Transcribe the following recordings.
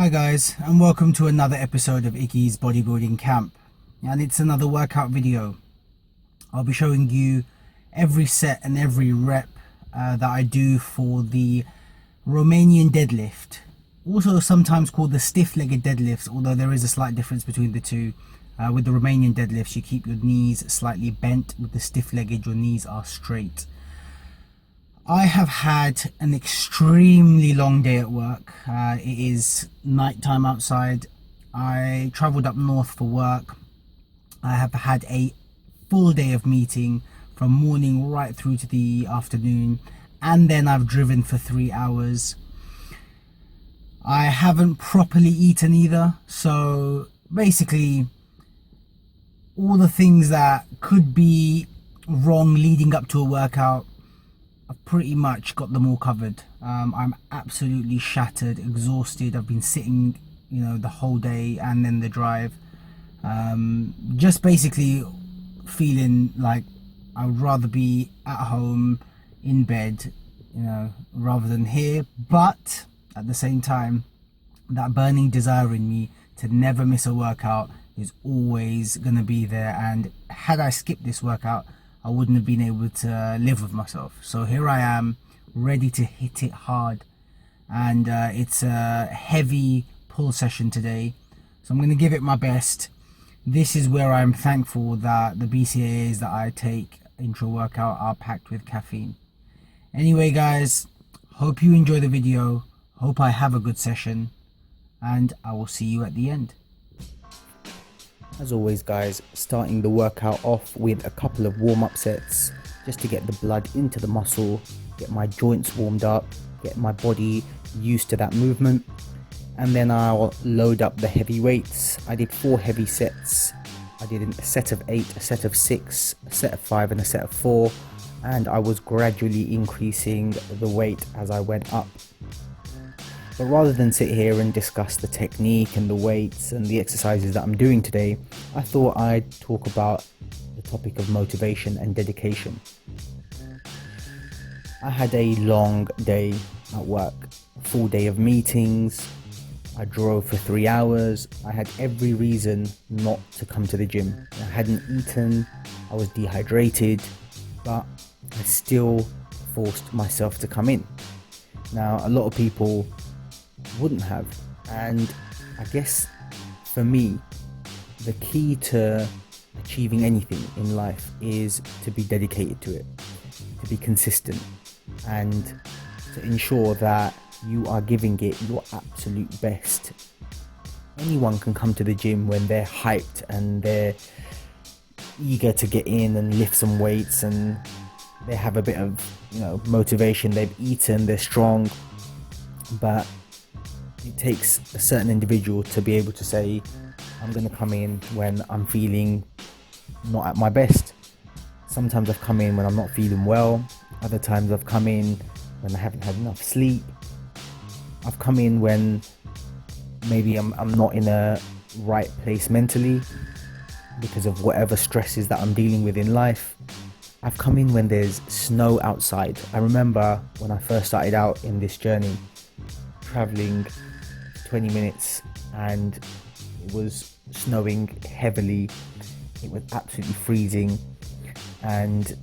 Hi guys, and welcome to another episode of Iggy's Bodybuilding Camp, and it's another workout video. I'll be showing you every set and every rep that I do for the Romanian deadlift, also sometimes called the stiff-legged deadlifts, although there is a slight difference between the two. With the Romanian deadlifts, you keep your knees slightly bent. With the stiff-legged, your knees are straight. I have had an extremely long day at work. It is night time outside. I travelled up north for work. I have had a full day of meeting from morning right through to the afternoon, and then I've driven for 3 hours. I haven't properly eaten either, so basically all the things that could be wrong leading up to a workout, I've pretty much got them all covered. I'm absolutely shattered, exhausted. I've been sitting, the whole day and then the drive. Just basically feeling like I would rather be at home in bed, rather than here. But at the same time, that burning desire in me to never miss a workout is always going to be there. And had I skipped this workout, I wouldn't have been able to live with myself. So here I am, ready to hit it hard. And it's a heavy pull session today, so I'm going to give it my best. This is where I'm thankful that the BCAAs that I take intra workout are packed with caffeine. Anyway guys, hope you enjoy the video, hope I have a good session, and I will see you at the end. As always guys, starting the workout off with a couple of warm-up sets just to get the blood into the muscle, get my joints warmed up, get my body used to that movement, and then I'll load up the heavy weights. I did 4 heavy sets. I did a set of 8, a set of 6, a set of 5 and a set of 4, and I was gradually increasing the weight as I went up. But rather than sit here and discuss the technique and the weights and the exercises that I'm doing today, I thought I'd talk about the topic of motivation and dedication. I had a long day at work, a full day of meetings. I drove for 3 hours. I had every reason not to come to the gym. I hadn't eaten, I was dehydrated, but I still forced myself to come in. Now, a lot of people wouldn't have, and I guess for me the key to achieving anything in life is to be dedicated to it, to be consistent, and to ensure that you are giving it your absolute best. Anyone can come to the gym when they're hyped and they're eager to get in and lift some weights, and they have a bit of motivation, they've eaten, they're strong, but it takes a certain individual to be able to say, I'm going to come in when I'm feeling not at my best. Sometimes I've come in when I'm not feeling well. Other times I've come in when I haven't had enough sleep. I've come in when maybe I'm not in a right place mentally because of whatever stresses that I'm dealing with in life. I've come in when there's snow outside. I remember when I first started out in this journey, traveling 20 minutes and it was snowing heavily. It was absolutely freezing, and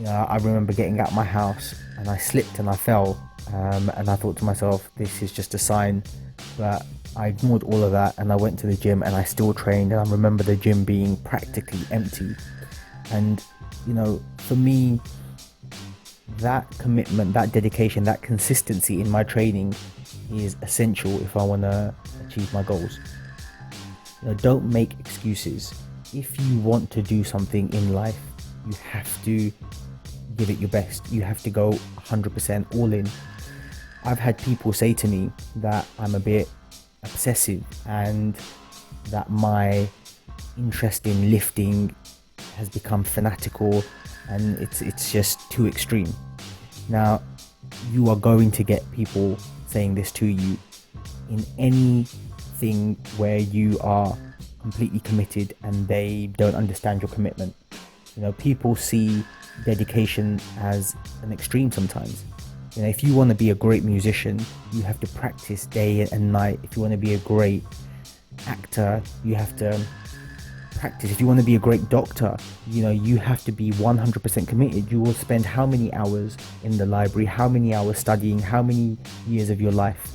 I remember getting out of my house and I slipped and I fell, and I thought to myself, this is just a sign. But I ignored all of that and I went to the gym and I still trained, and I remember the gym being practically empty. And for me, that commitment, that dedication, that consistency in my training is essential if I want to achieve my goals. Don't make excuses. If you want to do something in life, you have to give it your best. You have to go 100% all in. I've had people say to me that I'm a bit obsessive and that my interest in lifting has become fanatical and it's just too extreme. Now, you are going to get people saying this to you in anything where you are completely committed and they don't understand your commitment. People see dedication as an extreme sometimes. You know, if you want to be a great musician, you have to practice day and night. If you want to be a great actor, you have to practice. If you want to be a great doctor, you know, you have to be 100% committed. You will spend how many hours in the library, how many hours studying, how many years of your life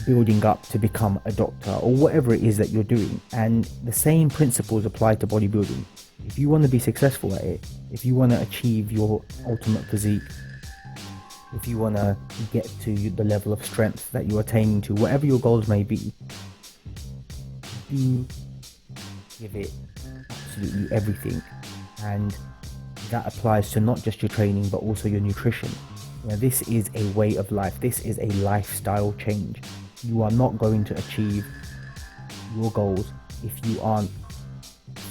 building up to become a doctor, or whatever it is that you're doing. And the same principles apply to bodybuilding. If you want to be successful at it, if you want to achieve your ultimate physique, if you want to get to the level of strength that you're attaining to, whatever your goals may be, do give it absolutely everything. And that applies to not just your training, but also your nutrition. You know, this is a way of life. This is a lifestyle change. You are not going to achieve your goals if you aren't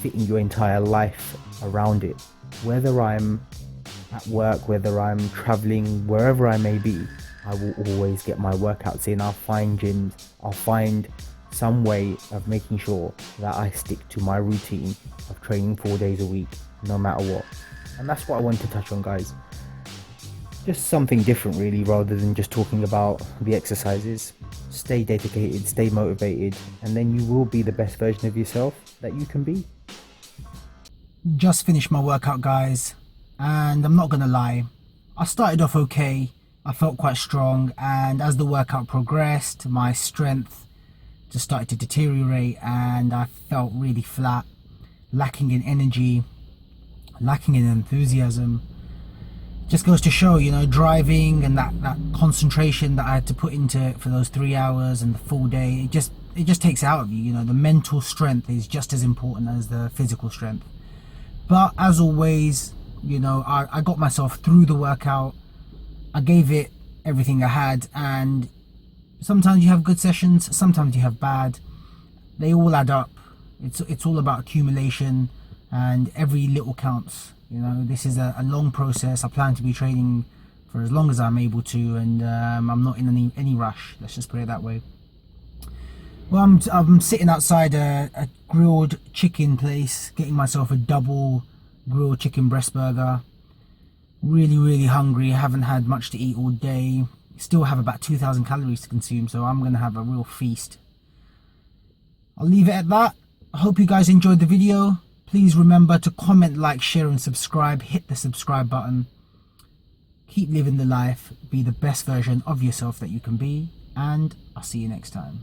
fitting your entire life around it. Whether I'm at work, whether I'm traveling, wherever I may be, I will always get my workouts in. I'll find gyms, I'll find some way of making sure that I stick to my routine of training 4 days a week, no matter what. And that's what I want to touch on, guys. Just something different really, rather than just talking about the exercises. Stay dedicated, stay motivated, and then you will be the best version of yourself that you can be. Just finished my workout, guys, and I'm not gonna lie, I started off okay. I felt quite strong, and as the workout progressed, my strength just started to deteriorate, and I felt really flat, lacking in energy, lacking in enthusiasm. Just goes to show, you know, driving and that concentration that I had to put into it for those 3 hours and the full day, it just takes out of you. You know, the mental strength is just as important as the physical strength. But as always, you know, I got myself through the workout. I gave it everything I had, and sometimes you have good sessions, sometimes you have bad. They all add up. It's all about accumulation, and every little counts. You know, this is a long process. I plan to be training for as long as I'm able to, and I'm not in any rush. Let's just put it that way. Well, I'm sitting outside a grilled chicken place, getting myself a double grilled chicken breast burger. Really hungry. I haven't had much to eat all day. Still have about 2,000 calories to consume, so I'm gonna have a real feast. I'll leave it at that. I hope you guys enjoyed the video. Please remember to comment, like, share and subscribe. Hit the subscribe button. Keep living the life. Be the best version of yourself that you can be, and I'll see you next time.